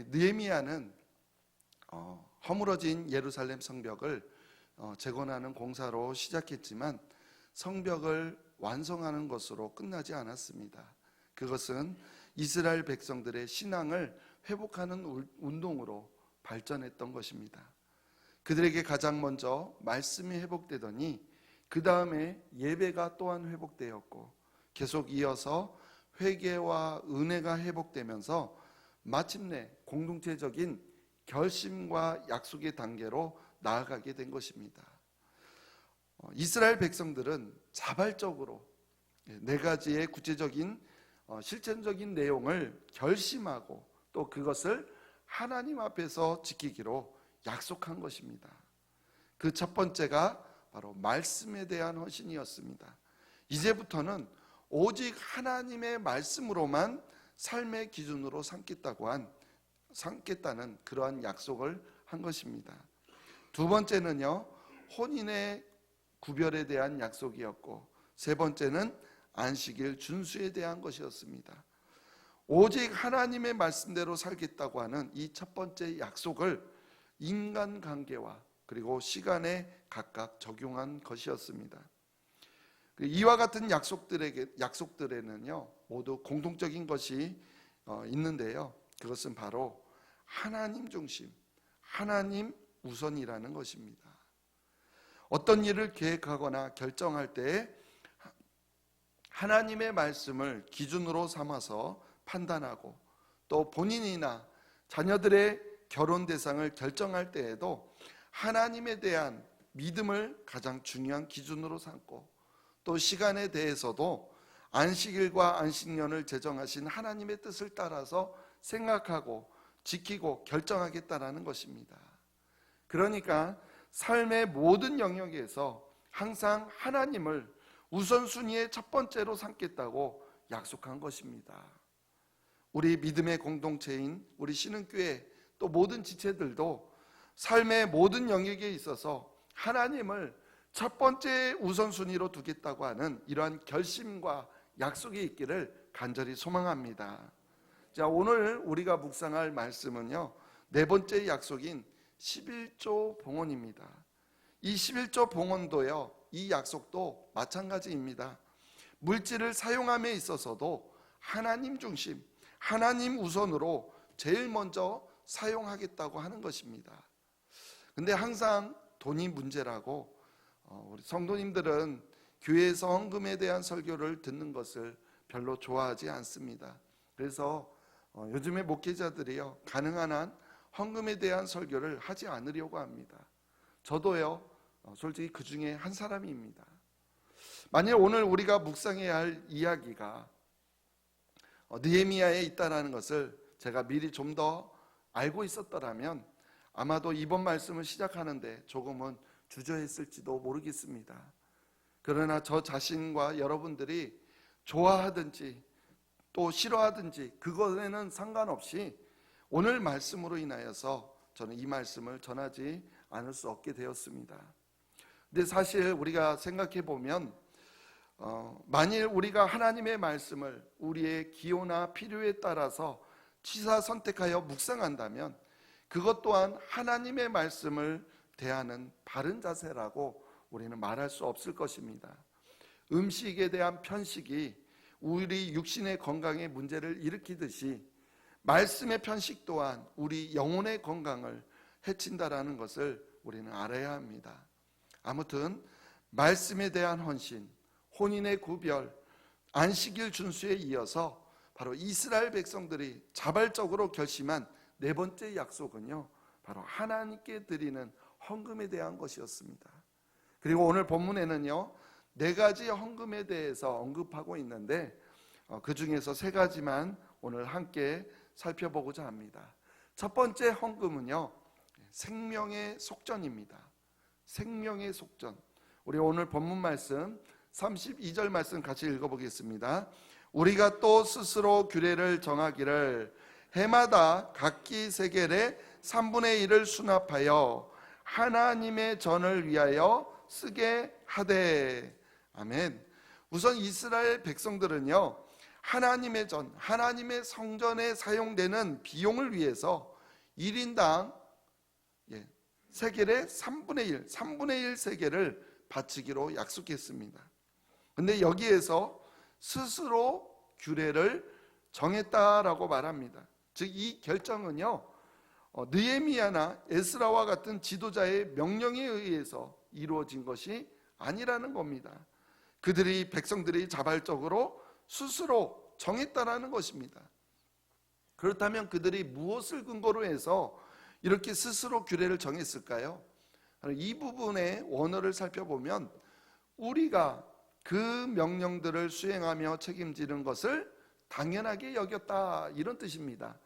느헤미야는 허물어진 예루살렘 성벽을 재건하는 공사로 시작했지만 성벽을 완성하는 것으로 끝나지 않았습니다. 그것은 이스라엘 백성들의 신앙을 회복하는 운동으로 발전했던 것입니다. 그들에게 가장 먼저 말씀이 회복되더니 그 다음에 예배가 또한 회복되었고 계속 이어서 회개와 은혜가 회복되면서 마침내 공동체적인 결심과 약속의 단계로 나아가게 된 것입니다. 이스라엘 백성들은 자발적으로 네 가지의 구체적인 실천적인 내용을 결심하고 또 그것을 하나님 앞에서 지키기로 약속한 것입니다. 그 첫 번째가 바로 말씀에 대한 헌신이었습니다. 이제부터는 오직 하나님의 말씀으로만 삶의 기준으로 삼겠다는 그러한 약속을 한 것입니다. 두 번째는요, 혼인의 구별에 대한 약속이었고, 세 번째는 안식일 준수에 대한 것이었습니다. 오직 하나님의 말씀대로 살겠다고 하는 이 첫 번째 약속을 인간관계와 그리고 시간에 각각 적용한 것이었습니다. 이와 같은 약속들에는요 모두 공통적인 것이 있는데요, 그것은 바로 하나님 중심, 하나님 우선이라는 것입니다. 어떤 일을 계획하거나 결정할 때 하나님의 말씀을 기준으로 삼아서 판단하고 또 본인이나 자녀들의 결혼 대상을 결정할 때에도 하나님에 대한 믿음을 가장 중요한 기준으로 삼고 또 시간에 대해서도 안식일과 안식년을 제정하신 하나님의 뜻을 따라서 생각하고 지키고 결정하겠다라는 것입니다. 그러니까 삶의 모든 영역에서 항상 하나님을 우선순위의 첫 번째로 삼겠다고 약속한 것입니다. 우리 믿음의 공동체인 우리 신흥교회 또 모든 지체들도 삶의 모든 영역에 있어서 하나님을 첫 번째 우선순위로 두겠다고 하는 이러한 결심과 약속이 있기를 간절히 소망합니다. 자, 오늘 우리가 묵상할 말씀은요, 네 번째 약속인 11조 봉헌입니다. 이 11조 봉헌도요, 이 약속도 마찬가지입니다. 물질을 사용함에 있어서도 하나님 중심, 하나님 우선으로 제일 먼저 사용하겠다고 하는 것입니다. 근데 항상 돈이 문제라고 우리 성도님들은 교회에서 헌금에 대한 설교를 듣는 것을 별로 좋아하지 않습니다. 그래서 요즘에 목회자들이요, 가능한 한 헌금에 대한 설교를 하지 않으려고 합니다. 저도요, 솔직히 그 중에 한 사람입니다. 만일 오늘 우리가 묵상해야 할 이야기가 느헤미야에 있다는 것을 제가 미리 좀 더 알고 있었더라면 아마도 이번 말씀을 시작하는데 조금은 주저했을지도 모르겠습니다. 그러나 저 자신과 여러분들이 좋아하든지 또 싫어하든지 그것에는 상관없이 오늘 말씀으로 인하여서 저는 이 말씀을 전하지 않을 수 없게 되었습니다. 근데 사실 우리가 생각해 보면 만일 우리가 하나님의 말씀을 우리의 기호나 필요에 따라서 취사 선택하여 묵상한다면 그것 또한 하나님의 말씀을 대하는 바른 자세라고 우리는 말할 수 없을 것입니다. 음식에 대한 편식이 우리 육신의 건강에 문제를 일으키듯이 말씀의 편식 또한 우리 영혼의 건강을 해친다라는 것을 우리는 알아야 합니다. 아무튼 말씀에 대한 헌신, 혼인의 구별, 안식일 준수에 이어서 바로 이스라엘 백성들이 자발적으로 결심한 네 번째 약속은요, 바로 하나님께 드리는 헌금에 대한 것이었습니다. 그리고 오늘 본문에는요, 네 가지 헌금에 대해서 언급하고 있는데 그 중에서 세 가지만 오늘 함께 살펴보고자 합니다. 첫 번째 헌금은요, 생명의 속전입니다. 생명의 속전. 우리 오늘 본문 말씀 32절 말씀 같이 읽어보겠습니다. 우리가 또 스스로 규례를 정하기를 해마다 각기 세겔의 3분의 1을 수납하여 하나님의 전을 위하여 쓰게 하되. 아멘. 우선 이스라엘 백성들은요, 하나님의 전, 하나님의 성전에 사용되는 비용을 위해서 1인당 세겔의 3분의 1 세겔을 바치기로 약속했습니다. 근데 여기에서 스스로 규례를 정했다라고 말합니다. 즉 이 결정은요, 느헤미야나 에스라와 같은 지도자의 명령에 의해서 이루어진 것이 아니라는 겁니다. 그들이, 백성들이 자발적으로 스스로 정했다라는 것입니다. 그렇다면 그들이 무엇을 근거로 해서 이렇게 스스로 규례를 정했을까요? 이 부분의 원어를 살펴보면 우리가 그 명령들을 수행하며 책임지는 것을 당연하게 여겼다, 이런 뜻입니다.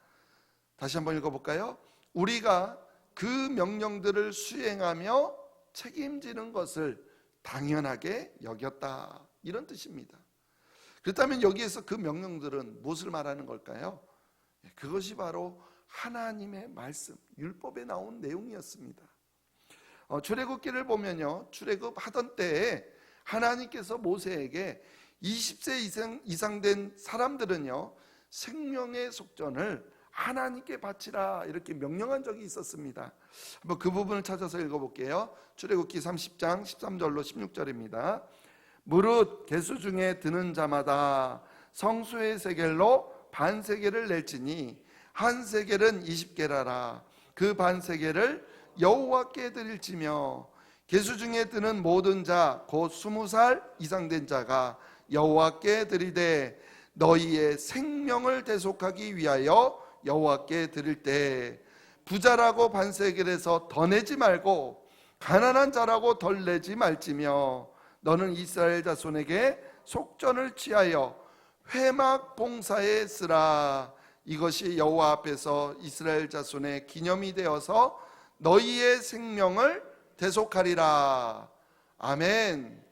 다시 한번 읽어볼까요? 우리가 그 명령들을 수행하며 책임지는 것을 당연하게 여겼다, 이런 뜻입니다. 그렇다면 여기에서 그 명령들은 무엇을 말하는 걸까요? 그것이 바로 하나님의 말씀, 율법에 나온 내용이었습니다. 출애굽기를 보면요, 출애굽하던 때에 하나님께서 모세에게 20세 이상 된 사람들은요, 생명의 속전을 하나님께 바치라, 이렇게 명령한 적이 있었습니다. 한번 그 부분을 찾아서 읽어볼게요. 출애굽기 30장 13절로 16절입니다. 무릇 계수 중에 드는 자마다 성수의 세겔로 반 세겔을 낼지니 한 세겔은 20게라라. 그 반 세겔을 여호와께 드릴지며 계수 중에 드는 모든 자 곧 20살 이상 된 자가 여호와께 드리되 너희의 생명을 대속하기 위하여 여호와께 드릴 때 부자라고 반 세겔에서 더 내지 말고 가난한 자라고 덜 내지 말지며 너는 이스라엘 자손에게 속전을 취하여 회막 봉사에 쓰라. 이것이 여호와 앞에서 이스라엘 자손의 기념이 되어서 너희의 생명을 대속하리라. 아멘.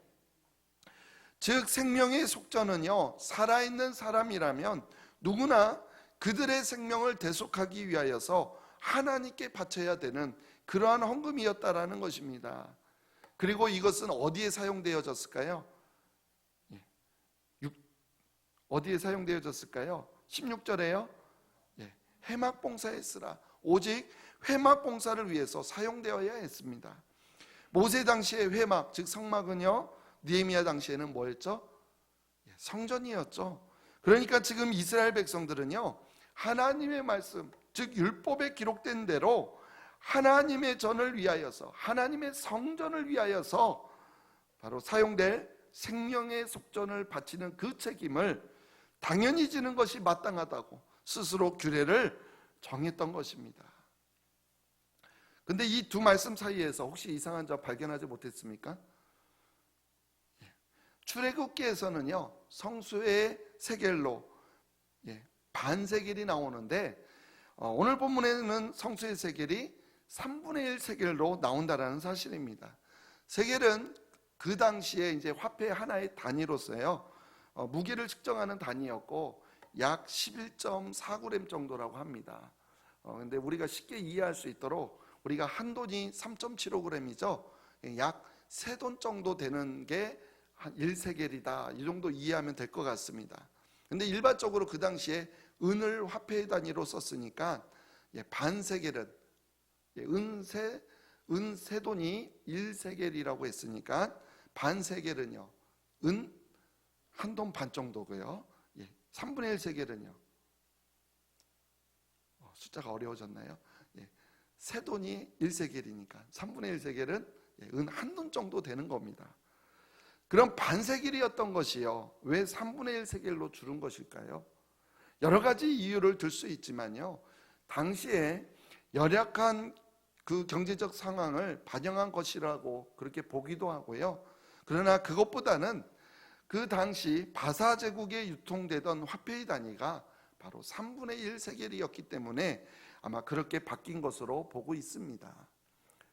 즉 생명의 속전은요, 살아있는 사람이라면 누구나 그들의 생명을 대속하기 위하여서 하나님께 바쳐야 되는 그러한 헌금이었다라는 것입니다. 그리고 이것은 어디에 사용되어졌을까요? 어디에 사용되어졌을까요? 16절에요. 회막 봉사에 쓰라. 오직 회막 봉사를 위해서 사용되어야 했습니다. 모세 당시의 회막, 즉 성막은요, 느헤미야 당시에는 뭐였죠? 성전이었죠. 그러니까 지금 이스라엘 백성들은요, 하나님의 말씀, 즉 율법에 기록된 대로 하나님의 전을 위하여서, 하나님의 성전을 위하여서 바로 사용될 생명의 속전을 바치는 그 책임을 당연히 지는 것이 마땅하다고 스스로 규례를 정했던 것입니다. 근데 이 두 말씀 사이에서 혹시 이상한 점 발견하지 못했습니까? 출애굽기에서는요, 성수의 세겔로 반 세겔이 나오는데 오늘 본문에는 성수의 세겔이 3분의 1 세겔로 나온다라는 사실입니다. 세겔은 그 당시에 이제 화폐 하나의 단위로서요, 무게를 측정하는 단위였고 약 11.4g 정도라고 합니다. 근데 우리가 쉽게 이해할 수 있도록 우리가 한 돈이 3.75g이죠. 약 3돈 정도 되는 게 한 1세겔이다. 이 정도 이해하면 될 것 같습니다. 근데 일반적으로 그 당시에 은을 화폐 단위로 썼으니까 반 세겔은 은 세 돈이 1세겔이라고 했으니까 반 세겔은요, 은 한 돈 반 정도고요. 3분의 1 세겔은요, 숫자가 어려워졌나요? 세 돈이 1세겔이니까 3분의 1 세겔은 은 한 돈 정도 되는 겁니다. 그럼 반 세겔이었던 것이요, 왜 3분의 1 세겔로 줄은 것일까요? 여러 가지 이유를 들 수 있지만요, 당시에 열악한 그 경제적 상황을 반영한 것이라고 그렇게 보기도 하고요. 그러나 그것보다는 그 당시 바사 제국에 유통되던 화폐의 단위가 바로 3분의 1 세겔이었기 때문에 아마 그렇게 바뀐 것으로 보고 있습니다.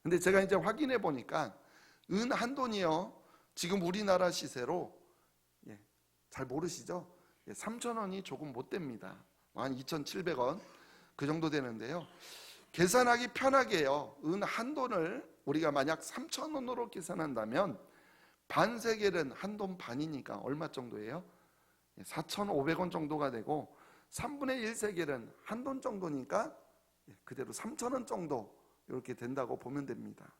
근데 제가 이제 확인해 보니까 은 한 돈이요, 지금 우리나라 시세로 잘 모르시죠? 3,000원이 조금 못 됩니다. 한 2,700원 그 정도 되는데요. 계산하기 편하게요, 은 한 돈을 우리가 만약 3,000원으로 계산한다면 반 세겔은 한 돈 반이니까 얼마 정도예요? 4,500원 정도가 되고 3분의 1 세겔은 한 돈 정도니까 그대로 3,000원 정도 이렇게 된다고 보면 됩니다.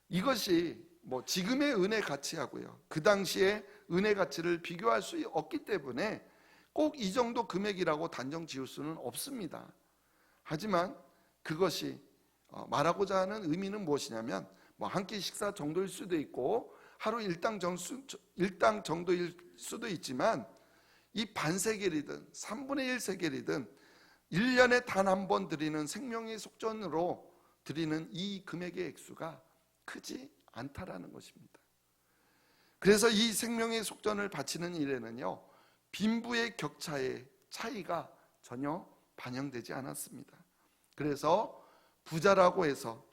이것이 지금의 은혜 가치하고요, 그 당시의 은혜 가치를 비교할 수 없기 때문에 꼭 이 정도 금액이라고 단정 지을 수는 없습니다. 하지만 그것이 말하고자 하는 의미는 무엇이냐면 한 끼 식사 정도일 수도 있고 하루 일당 정도일 수도 있지만, 이 반세겔이든 3분의 1 세겔이든 1년에 단 한 번 드리는 생명의 속전으로 드리는 이 금액의 액수가 크지 않다라는 것입니다. 그래서 이 생명의 속전을 바치는 일에는요, 빈부의 격차의 차이가 전혀 반영되지 않았습니다. 그래서 부자라고 해서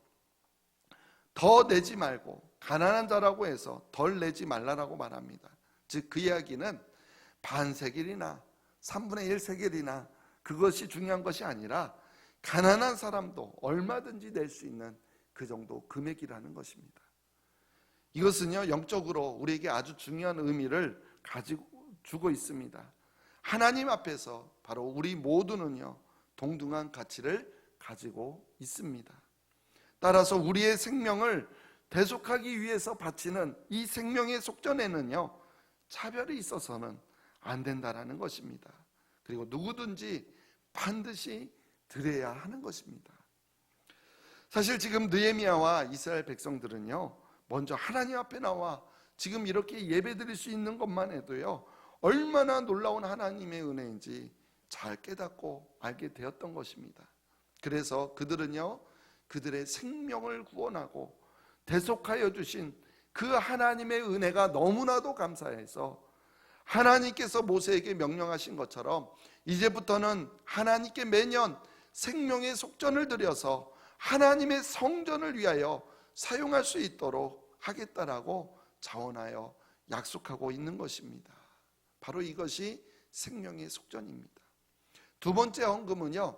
더 내지 말고 가난한 자라고 해서 덜 내지 말라라고 말합니다. 즉 그 이야기는 반세겔이나 3분의 1 세겔이나 그것이 중요한 것이 아니라 가난한 사람도 얼마든지 낼 수 있는 그 정도 금액이라는 것입니다. 이것은요, 영적으로 우리에게 아주 중요한 의미를 가지고 주고 있습니다. 하나님 앞에서 바로 우리 모두는요, 동등한 가치를 가지고 있습니다. 따라서 우리의 생명을 대속하기 위해서 바치는 이 생명의 속전에는요, 차별이 있어서는 안 된다라는 것입니다. 그리고 누구든지 반드시 드려야 하는 것입니다. 사실 지금 느헤미야와 이스라엘 백성들은요, 먼저 하나님 앞에 나와 지금 이렇게 예배드릴 수 있는 것만 해도요, 얼마나 놀라운 하나님의 은혜인지 잘 깨닫고 알게 되었던 것입니다. 그래서 그들은요, 그들의 생명을 구원하고 대속하여 주신 그 하나님의 은혜가 너무나도 감사해서 하나님께서 모세에게 명령하신 것처럼 이제부터는 하나님께 매년 생명의 속전을 드려서 하나님의 성전을 위하여 사용할 수 있도록 하겠다라고 자원하여 약속하고 있는 것입니다. 바로 이것이 생명의 속전입니다. 두 번째 헌금은요,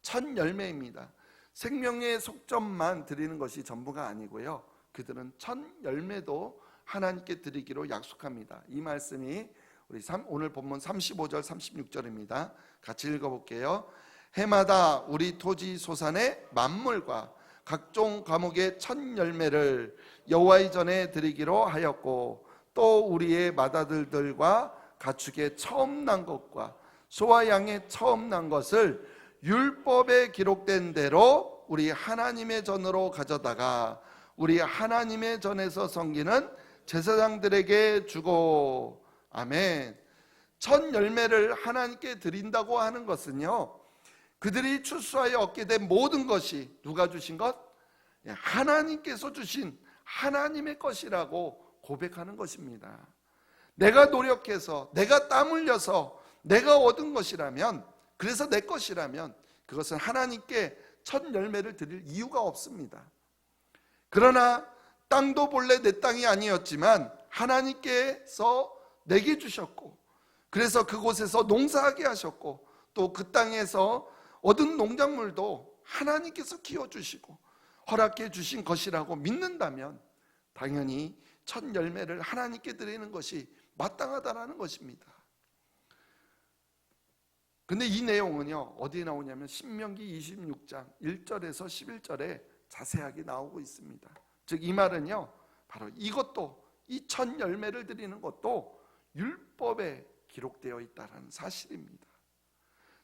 첫 열매입니다. 생명의 속전만 드리는 것이 전부가 아니고요, 그들은 첫 열매도 하나님께 드리기로 약속합니다. 이 말씀이 우리 오늘 본문 35절 36절입니다. 같이 읽어볼게요. 해마다 우리 토지 소산의 만물과 각종 과목의 첫 열매를 여호와의 전에 드리기로 하였고, 또 우리의 맏아들들과 가축의 처음 난 것과 소와 양의 처음 난 것을 율법에 기록된 대로 우리 하나님의 전으로 가져다가 우리 하나님의 전에서 섬기는 제사장들에게 주고. 아멘. 첫 열매를 하나님께 드린다고 하는 것은요, 그들이 출수하여 얻게 된 모든 것이 누가 주신 것? 하나님께서 주신 하나님의 것이라고 고백하는 것입니다. 내가 노력해서, 내가 땀 흘려서 내가 얻은 것이라면, 그래서 내 것이라면 그것은 하나님께 첫 열매를 드릴 이유가 없습니다. 그러나 땅도 본래 내 땅이 아니었지만 하나님께서 내게 주셨고, 그래서 그곳에서 농사하게 하셨고, 또 그 땅에서 얻은 농작물도 하나님께서 키워주시고 허락해 주신 것이라고 믿는다면 당연히 첫 열매를 하나님께 드리는 것이 마땅하다라는 것입니다. 근데 이 내용은요, 어디에 나오냐면 신명기 26장 1절에서 11절에 자세하게 나오고 있습니다. 즉 이 말은요, 바로 이것도, 이 첫 열매를 드리는 것도 율법에 기록되어 있다는 사실입니다.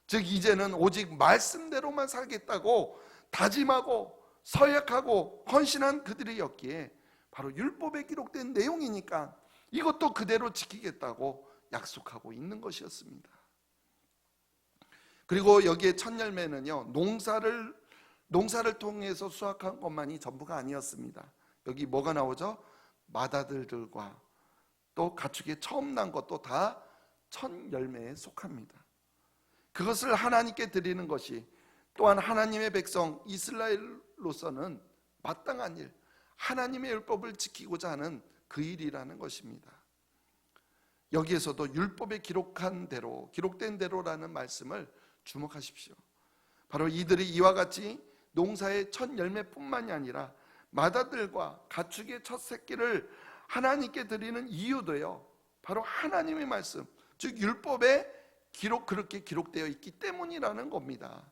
즉 이제는 오직 말씀대로만 살겠다고 다짐하고 서약하고 헌신한 그들이었기에 바로 율법에 기록된 내용이니까 이것도 그대로 지키겠다고 약속하고 있는 것이었습니다. 그리고 여기에 첫 열매는요, 농사를 통해서 수확한 것만이 전부가 아니었습니다. 여기 뭐가 나오죠? 맏아들들과 또 가축의 처음 난 것도 다 첫 열매에 속합니다. 그것을 하나님께 드리는 것이 또한 하나님의 백성 이스라엘로서는 마땅한 일, 하나님의 율법을 지키고자 하는 그 일이라는 것입니다. 여기에서도 율법에 기록한 대로, 기록된 대로라는 말씀을 주목하십시오. 바로 이들이 이와 같이 농사의 첫 열매뿐만이 아니라 맏아들과 가축의 첫 새끼를 하나님께 드리는 이유도요, 바로 하나님의 말씀, 즉 율법에 그렇게 기록되어 있기 때문이라는 겁니다.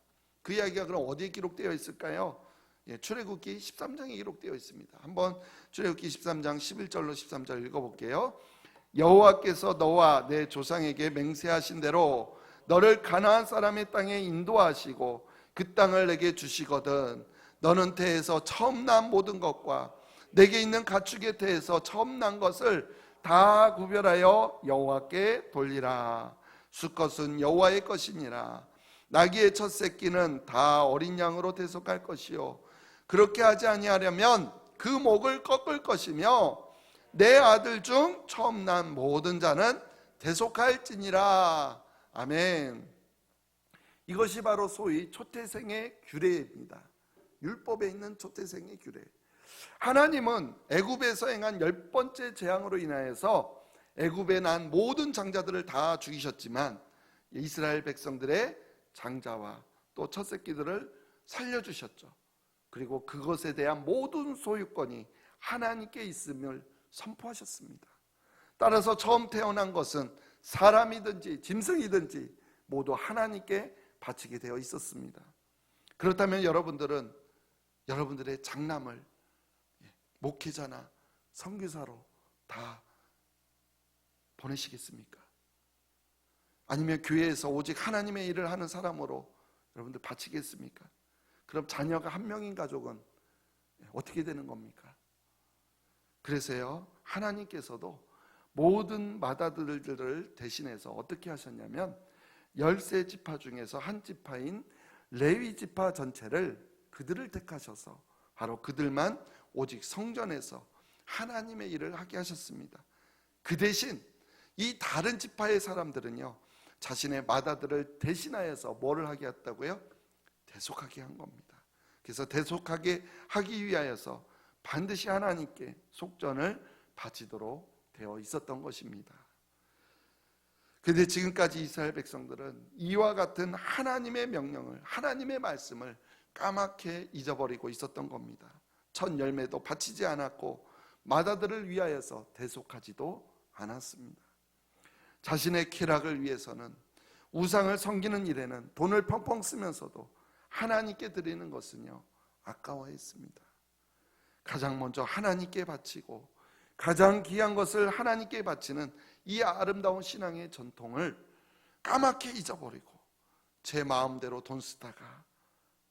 그 이야기가 그럼 어디에 기록되어 있을까요? 출애굽기 13장에 기록되어 있습니다. 한번 출애굽기 13장 11절로 13절 읽어볼게요. 여호와께서 너와 내 조상에게 맹세하신 대로 너를 가나안 사람의 땅에 인도하시고 그 땅을 내게 주시거든 너는 태에서 처음 난 모든 것과 내게 있는 가축의 태에서 처음 난 것을 다 구별하여 여호와께 돌리라. 수컷은 여호와의 것이니라. 나귀의 첫 새끼는 다 어린 양으로 대속할 것이요 그렇게 하지 아니하려면 그 목을 꺾을 것이며 내 아들 중 처음 난 모든 자는 대속할지니라. 아멘. 이것이 바로 소위 초태생의 규례입니다. 율법에 있는 초태생의 규례. 하나님은 애굽에서 행한 10번째 재앙으로 인하여서 애굽에 난 모든 장자들을 다 죽이셨지만 이스라엘 백성들의 장자와 또 첫 새끼들을 살려주셨죠. 그리고 그것에 대한 모든 소유권이 하나님께 있음을 선포하셨습니다. 따라서 처음 태어난 것은 사람이든지 짐승이든지 모두 하나님께 바치게 되어 있었습니다. 그렇다면 여러분들은 여러분들의 장남을 목회자나 선교사로 다 보내시겠습니까? 아니면 교회에서 오직 하나님의 일을 하는 사람으로 여러분들 바치겠습니까? 그럼 자녀가 한 명인 가족은 어떻게 되는 겁니까? 그래서요, 하나님께서도 모든 맏아들들을 대신해서 어떻게 하셨냐면 13지파 중에서 한 지파인 레위 지파 전체를 그들을 택하셔서 바로 그들만 오직 성전에서 하나님의 일을 하게 하셨습니다. 그 대신 이 다른 지파의 사람들은요, 자신의 맏아들을 대신하여서 뭐를 하게 했다고요? 대속하게 한 겁니다. 그래서 대속하게 하기 위하여서 반드시 하나님께 속전을 바치도록 되어 있었던 것입니다. 그런데 지금까지 이스라엘 백성들은 이와 같은 하나님의 명령을, 하나님의 말씀을 까맣게 잊어버리고 있었던 겁니다. 첫 열매도 바치지 않았고 맏아들을 위하여서 대속하지도 않았습니다. 자신의 쾌락을 위해서는, 우상을 섬기는 일에는 돈을 펑펑 쓰면서도 하나님께 드리는 것은요, 아까워했습니다. 가장 먼저 하나님께 바치고 가장 귀한 것을 하나님께 바치는 이 아름다운 신앙의 전통을 까맣게 잊어버리고 제 마음대로 돈 쓰다가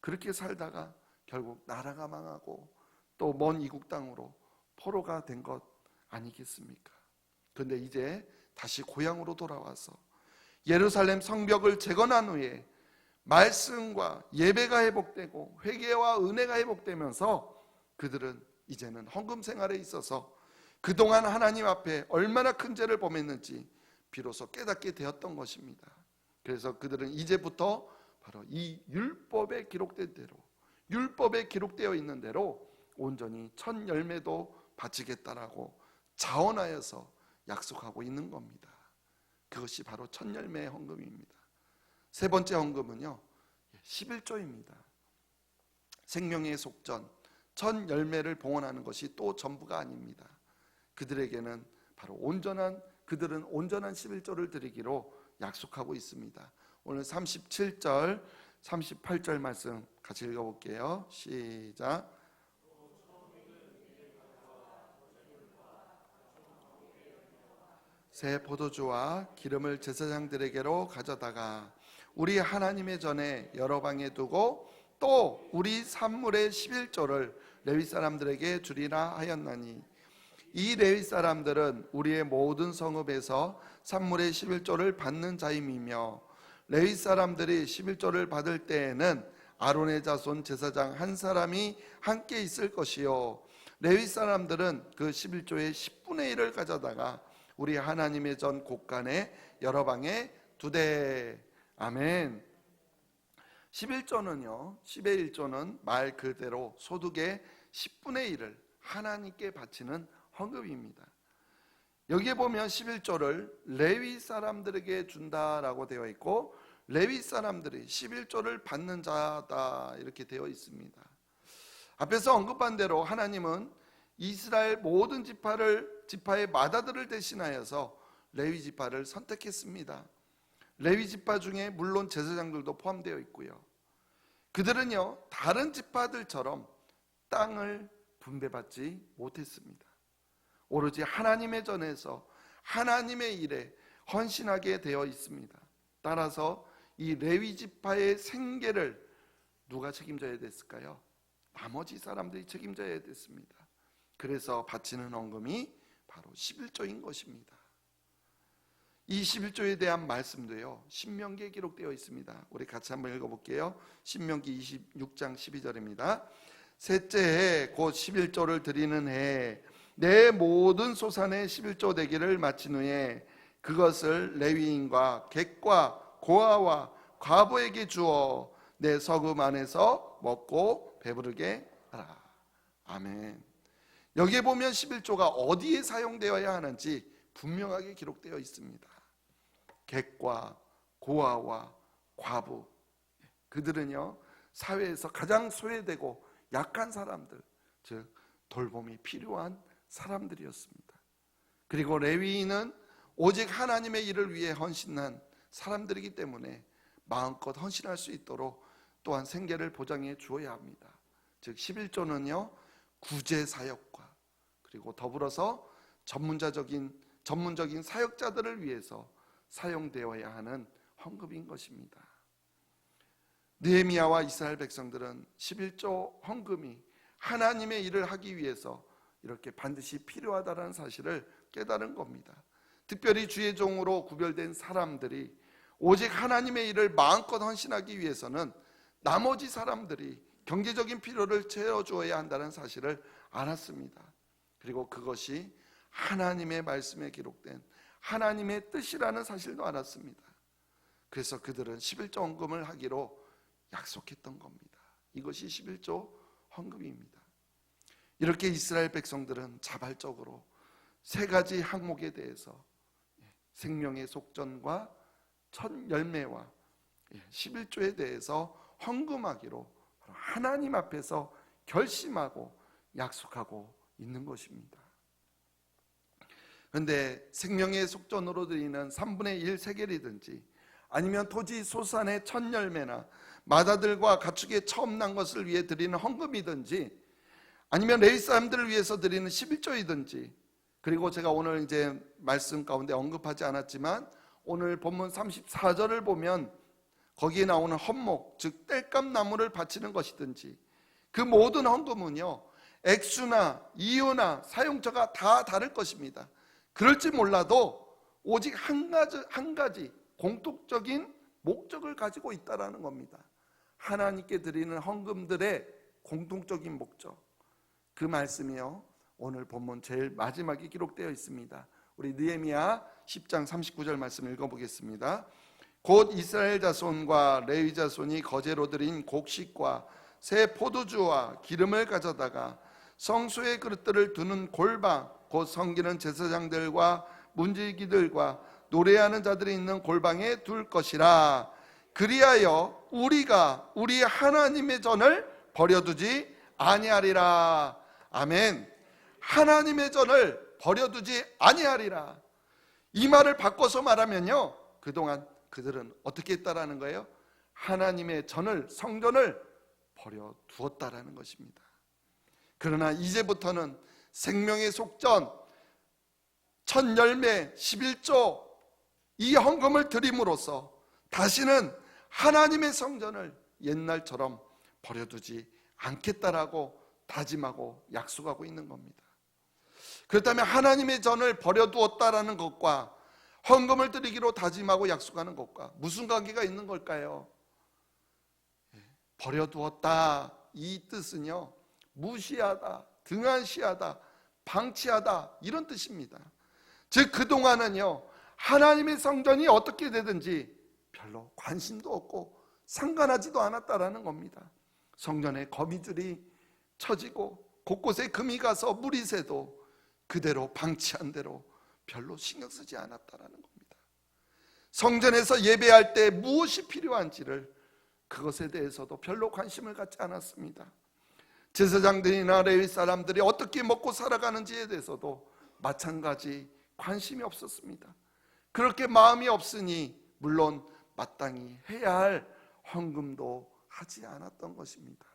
그렇게 살다가 결국 나라가 망하고 또 먼 이국 땅으로 포로가 된 것 아니겠습니까? 그런데 이제 다시 고향으로 돌아와서 예루살렘 성벽을 재건한 후에 말씀과 예배가 회복되고 회개와 은혜가 회복되면서 그들은 이제는 헌금 생활에 있어서 그동안 하나님 앞에 얼마나 큰 죄를 범했는지 비로소 깨닫게 되었던 것입니다. 그래서 그들은 이제부터 바로 이 율법에 기록된 대로, 율법에 기록되어 있는 대로 온전히 첫 열매도 바치겠다라고 자원하여서 약속하고 있는 겁니다. 그것이 바로 첫 열매의 헌금입니다. 세 번째 헌금은요, 11조입니다. 생명의 속전, 첫 열매를 봉헌하는 것이 또 전부가 아닙니다. 그들에게는 바로 그들은 온전한 11조를 드리기로 약속하고 있습니다. 오늘 37절, 38절 말씀 같이 읽어볼게요. 시작. 새 포도주와 기름을 제사장들에게로 가져다가 우리 하나님의 전에 여러 방에 두고 또 우리 산물의 11조를 레위 사람들에게 주리라 하였나니 이 레위 사람들은 우리의 모든 성읍에서 산물의 11조를 받는 자임이며 레위 사람들이 11조를 받을 때에는 아론의 자손 제사장 한 사람이 함께 있을 것이요 레위 사람들은 그 11조의 10분의 1을 가져다가 우리 하나님의 전 곳간에 여러 방에 두되. 아멘. 11조는요, 10의 1조는 말 그대로 소득의 10분의 1을 하나님께 바치는 헌금입니다. 여기에 보면 11조를 레위 사람들에게 준다라고 되어 있고 레위 사람들이 11조를 받는 자다 이렇게 되어 있습니다. 앞에서 언급한 대로 하나님은 이스라엘 모든 지파의 맏아들을 대신하여서 레위 지파를 선택했습니다. 레위 지파 중에 물론 제사장들도 포함되어 있고요. 그들은요 다른 지파들처럼 땅을 분배받지 못했습니다. 오로지 하나님의 전에서 하나님의 일에 헌신하게 되어 있습니다. 따라서 이 레위 지파의 생계를 누가 책임져야 됐을까요? 나머지 사람들이 책임져야 됐습니다. 그래서 바치는 헌금이 바로 11조인 것입니다. 이 11조에 대한 말씀도요 신명기에 기록되어 있습니다. 우리 같이 한번 읽어볼게요. 신명기 26장 12절입니다. 셋째 해 곧 11조를 드리는 해 내 모든 소산의 11조 되기를 마친 후에 그것을 레위인과 객과 고아와 과부에게 주어 내 서금 안에서 먹고 배부르게 하라. 아멘. 여기에 보면 11조가 어디에 사용되어야 하는지 분명하게 기록되어 있습니다. 객과 고아와 과부, 그들은요 사회에서 가장 소외되고 약한 사람들, 즉 돌봄이 필요한 사람들이었습니다. 그리고 레위인은 오직 하나님의 일을 위해 헌신한 사람들이기 때문에 마음껏 헌신할 수 있도록 또한 생계를 보장해 주어야 합니다. 즉 11조는요 구제 사역과 그리고 더불어서 전문적인 사역자들을 위해서 사용되어야 하는 헌금인 것입니다. 느헤미야와 이스라엘 백성들은 11조 헌금이 하나님의 일을 하기 위해서 이렇게 반드시 필요하다는 사실을 깨달은 겁니다. 특별히 주의 종으로 구별된 사람들이 오직 하나님의 일을 마음껏 헌신하기 위해서는 나머지 사람들이 경제적인 필요를 채워주어야 한다는 사실을 알았습니다. 그리고 그것이 하나님의 말씀에 기록된 하나님의 뜻이라는 사실도 알았습니다. 그래서 그들은 11조 헌금을 하기로 약속했던 겁니다. 이것이 11조 헌금입니다. 이렇게 이스라엘 백성들은 자발적으로 세 가지 항목에 대해서 생명의 속전과 첫 열매와 11조에 대해서 헌금하기로 하나님 앞에서 결심하고 약속하고 있는 것입니다. 그런데 생명의 속전으로 드리는 3분의 1 세겔이든지 아니면 토지 소산의 첫 열매나 마다들과 가축의 처음 난 것을 위해 드리는 헌금이든지 아니면 레위 사람들을 위해서 드리는 11조이든지, 그리고 제가 오늘 이제 말씀 가운데 언급하지 않았지만 오늘 본문 34절을 보면 거기에 나오는 헌목, 즉 땔감 나무를 바치는 것이든지 그 모든 헌금은요 액수나 이유나 사용처가 다 다를 것입니다. 그럴지 몰라도 오직 한 가지 공통적인 목적을 가지고 있다라는 겁니다. 하나님께 드리는 헌금들의 공통적인 목적, 그 말씀이요 오늘 본문 제일 마지막에 기록되어 있습니다. 우리 느헤미야 10장 39절 말씀 읽어보겠습니다. 곧 이스라엘 자손과 레위 자손이 거제로 드린 곡식과 새 포도주와 기름을 가져다가 성소의 그릇들을 두는 골방, 곧 섬기는 제사장들과 문지기들과 노래하는 자들이 있는 골방에 둘 것이라. 그리하여 우리가 우리 하나님의 전을 버려두지 아니하리라. 아멘. 하나님의 전을 버려두지 아니하리라. 이 말을 바꿔서 말하면요 그동안 그들은 어떻게 했다라는 거예요? 하나님의 전을, 성전을 버려두었다라는 것입니다. 그러나 이제부터는 생명의 속전 첫 열매 11조 이 헌금을 드림으로써 다시는 하나님의 성전을 옛날처럼 버려두지 않겠다라고 다짐하고 약속하고 있는 겁니다. 그렇다면 하나님의 전을 버려두었다라는 것과 헌금을 드리기로 다짐하고 약속하는 것과 무슨 관계가 있는 걸까요? 버려두었다, 이 뜻은요 무시하다, 등한시하다, 방치하다 이런 뜻입니다. 즉 그동안은요 하나님의 성전이 어떻게 되든지 별로 관심도 없고 상관하지도 않았다라는 겁니다. 성전에 거미줄이 쳐지고 곳곳에 금이 가서 물이 새도 그대로 방치한 대로 별로 신경 쓰지 않았다라는 겁니다. 성전에서 예배할 때 무엇이 필요한지를 그것에 대해서도 별로 관심을 갖지 않았습니다. 제사장들이나 레위 사람들이 어떻게 먹고 살아가는지에 대해서도 마찬가지 관심이 없었습니다. 그렇게 마음이 없으니 물론 마땅히 해야 할 헌금도 하지 않았던 것입니다.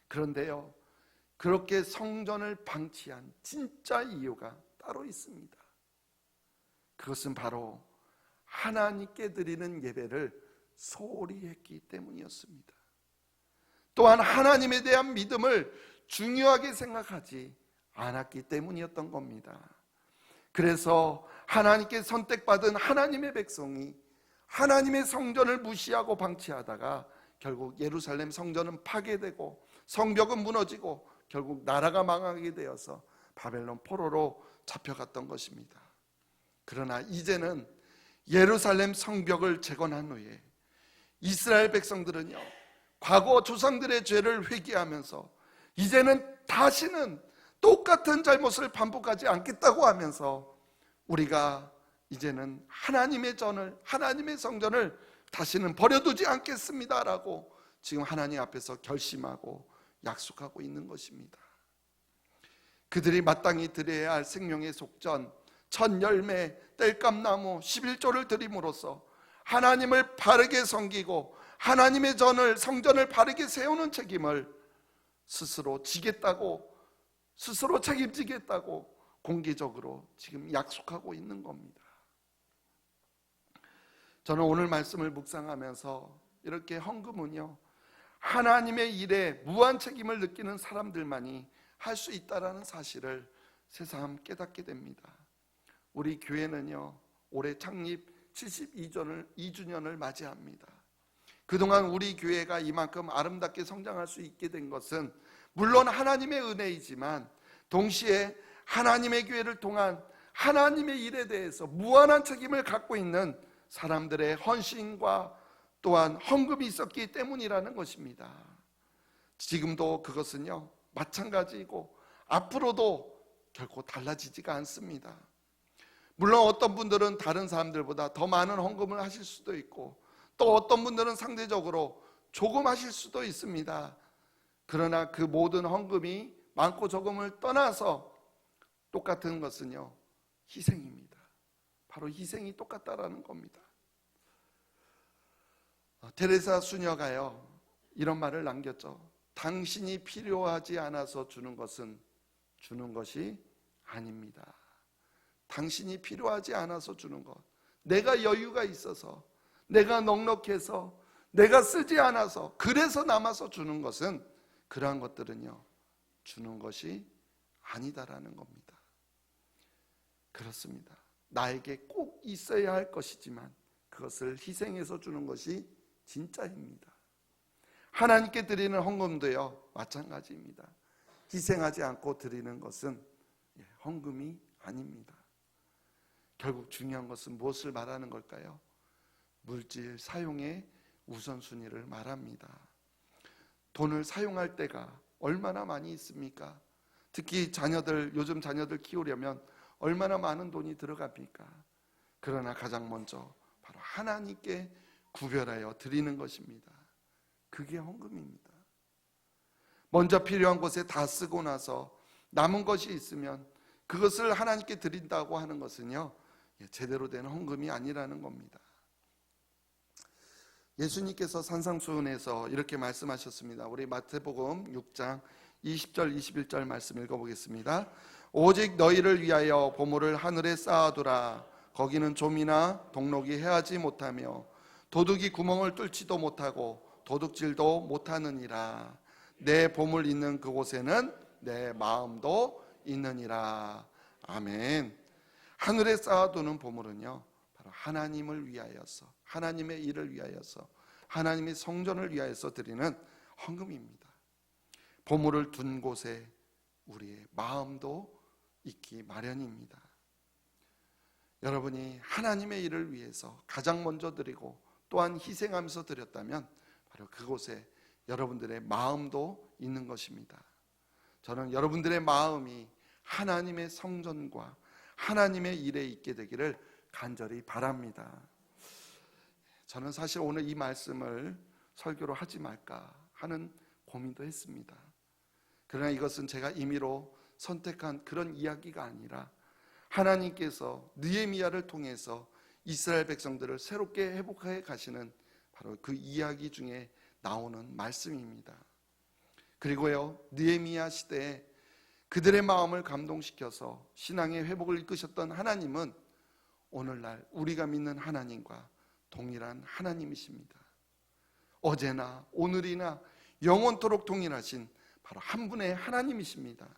그런데요, 그렇게 성전을 방치한 진짜 이유가 따로 있습니다. 그것은 바로 하나님께 드리는 예배를 소홀히 했기 때문이었습니다. 또한 하나님에 대한 믿음을 중요하게 생각하지 않았기 때문이었던 겁니다. 그래서 하나님께 선택받은 하나님의 백성이 하나님의 성전을 무시하고 방치하다가 결국 예루살렘 성전은 파괴되고 성벽은 무너지고 결국 나라가 망하게 되어서 바벨론 포로로 잡혀갔던 것입니다. 그러나 이제는 예루살렘 성벽을 재건한 후에 이스라엘 백성들은요, 과거 조상들의 죄를 회개하면서 이제는 다시는 똑같은 잘못을 반복하지 않겠다고 하면서 우리가 이제는 하나님의 전을, 하나님의 성전을 다시는 버려두지 않겠습니다라고 지금 하나님 앞에서 결심하고 약속하고 있는 것입니다. 그들이 마땅히 드려야 할 생명의 속전, 첫 열매, 땔감나무, 11조를 드림으로써 하나님을 바르게 섬기고 하나님의 전을, 성전을 바르게 세우는 책임을 스스로 지겠다고, 스스로 책임지겠다고 공개적으로 지금 약속하고 있는 겁니다. 저는 오늘 말씀을 묵상하면서 이렇게 헌금은요, 하나님의 일에 무한 책임을 느끼는 사람들만이 할 수 있다라는 사실을 새삼 깨닫게 됩니다. 우리 교회는요, 올해 창립 72주년을 맞이합니다. 그동안 우리 교회가 이만큼 아름답게 성장할 수 있게 된 것은 물론 하나님의 은혜이지만 동시에 하나님의 교회를 통한 하나님의 일에 대해서 무한한 책임을 갖고 있는 사람들의 헌신과 또한 헌금이 있었기 때문이라는 것입니다. 지금도 그것은요, 마찬가지이고 앞으로도 결코 달라지지가 않습니다. 물론 어떤 분들은 다른 사람들보다 더 많은 헌금을 하실 수도 있고 또 어떤 분들은 상대적으로 조금 하실 수도 있습니다. 그러나 그 모든 헌금이 많고 적음을 떠나서 똑같은 것은요, 희생입니다. 바로 희생이 똑같다라는 겁니다. 테레사 수녀가요, 이런 말을 남겼죠. 당신이 필요하지 않아서 주는 것은 주는 것이 아닙니다. 당신이 필요하지 않아서 주는 것, 내가 여유가 있어서, 내가 넉넉해서, 내가 쓰지 않아서, 그래서 남아서 주는 것은, 그러한 것들은요, 주는 것이 아니다라는 겁니다. 그렇습니다. 나에게 꼭 있어야 할 것이지만 그것을 희생해서 주는 것이 진짜입니다. 하나님께 드리는 헌금도요, 마찬가지입니다. 희생하지 않고 드리는 것은 헌금이 아닙니다. 결국 중요한 것은 무엇을 말하는 걸까요? 물질 사용의 우선순위를 말합니다. 돈을 사용할 때가 얼마나 많이 있습니까? 특히 요즘 자녀들 키우려면 얼마나 많은 돈이 들어갑니까? 그러나 가장 먼저 바로 하나님께 구별하여 드리는 것입니다. 그게 헌금입니다. 먼저 필요한 곳에 다 쓰고 나서 남은 것이 있으면 그것을 하나님께 드린다고 하는 것은요, 제대로 된 헌금이 아니라는 겁니다. 예수님께서 산상수훈에서 이렇게 말씀하셨습니다. 우리 마태복음 6장 20절 21절 말씀 읽어보겠습니다. 오직 너희를 위하여 보물을 하늘에 쌓아두라. 거기는 좀이나 동록이 해하지 못하며 도둑이 구멍을 뚫지도 못하고 도둑질도 못하느니라. 내 보물 있는 그곳에는 내 마음도 있느니라. 아멘. 하늘에 쌓아두는 보물은요, 바로 하나님을 위하여서, 하나님의 일을 위하여서, 하나님의 성전을 위하여서 드리는 헌금입니다. 보물을 둔 곳에 우리의 마음도 있기 마련입니다. 여러분이 하나님의 일을 위해서 가장 먼저 드리고 또한 희생하면서 드렸다면 바로 그곳에 여러분들의 마음도 있는 것입니다. 저는 여러분들의 마음이 하나님의 성전과 하나님의 일에 있게 되기를 간절히 바랍니다. 저는 사실 오늘 이 말씀을 설교로 하지 말까 하는 고민도 했습니다. 그러나 이것은 제가 임의로 선택한 그런 이야기가 아니라 하나님께서 느헤미야를 통해서 이스라엘 백성들을 새롭게 회복해 가시는 바로 그 이야기 중에 나오는 말씀입니다. 그리고요, 느헤미야 시대에 그들의 마음을 감동시켜서 신앙의 회복을 이끄셨던 하나님은 오늘날 우리가 믿는 하나님과 동일한 하나님이십니다. 어제나 오늘이나 영원토록 동일하신 바로 한 분의 하나님이십니다.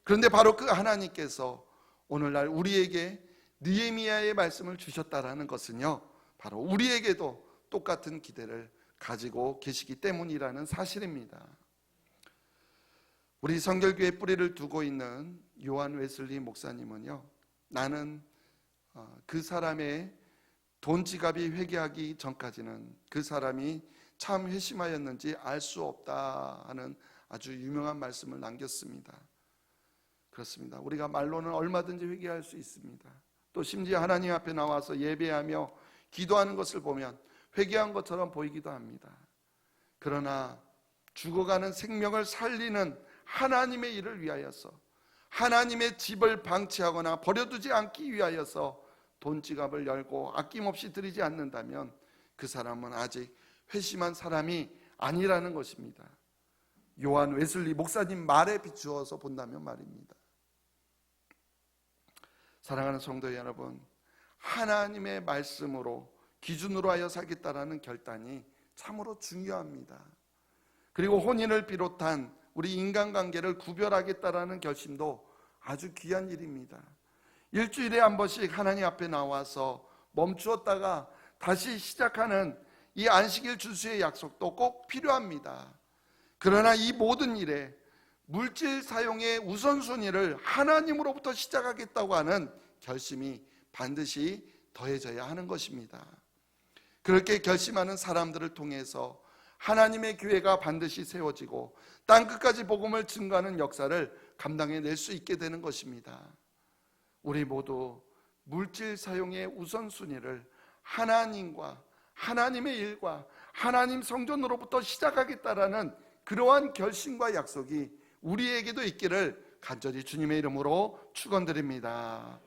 그런데 바로 그 하나님께서 오늘날 우리에게 느헤미야의 말씀을 주셨다라는 것은요, 바로 우리에게도 똑같은 기대를 가지고 계시기 때문이라는 사실입니다. 우리 성결교회 뿌리를 두고 있는 요한 웨슬리 목사님은요, 나는 그 사람의 돈 지갑이 회개하기 전까지는 그 사람이 참 회심하였는지 알 수 없다 하는 아주 유명한 말씀을 남겼습니다. 그렇습니다. 우리가 말로는 얼마든지 회개할 수 있습니다. 또 심지어 하나님 앞에 나와서 예배하며 기도하는 것을 보면 회개한 것처럼 보이기도 합니다. 그러나 죽어가는 생명을 살리는 하나님의 일을 위하여서, 하나님의 집을 방치하거나 버려두지 않기 위하여서 돈 지갑을 열고 아낌없이 드리지 않는다면 그 사람은 아직 회심한 사람이 아니라는 것입니다. 요한 웨슬리 목사님 말에 비추어서 본다면 말입니다. 사랑하는 성도 여러분, 하나님의 말씀으로 기준으로 하여 살겠다라는 결단이 참으로 중요합니다. 그리고 혼인을 비롯한 우리 인간관계를 구별하겠다라는 결심도 아주 귀한 일입니다. 일주일에 한 번씩 하나님 앞에 나와서 멈추었다가 다시 시작하는 이 안식일 주수의 약속도 꼭 필요합니다. 그러나 이 모든 일에 물질 사용의 우선순위를 하나님으로부터 시작하겠다고 하는 결심이 반드시 더해져야 하는 것입니다. 그렇게 결심하는 사람들을 통해서 하나님의 교회가 반드시 세워지고 땅끝까지 복음을 증거하는 역사를 감당해낼 수 있게 되는 것입니다. 우리 모두 물질 사용의 우선순위를 하나님과 하나님의 일과 하나님 성전으로부터 시작하겠다라는 그러한 결심과 약속이 우리에게도 있기를 간절히 주님의 이름으로 축원드립니다.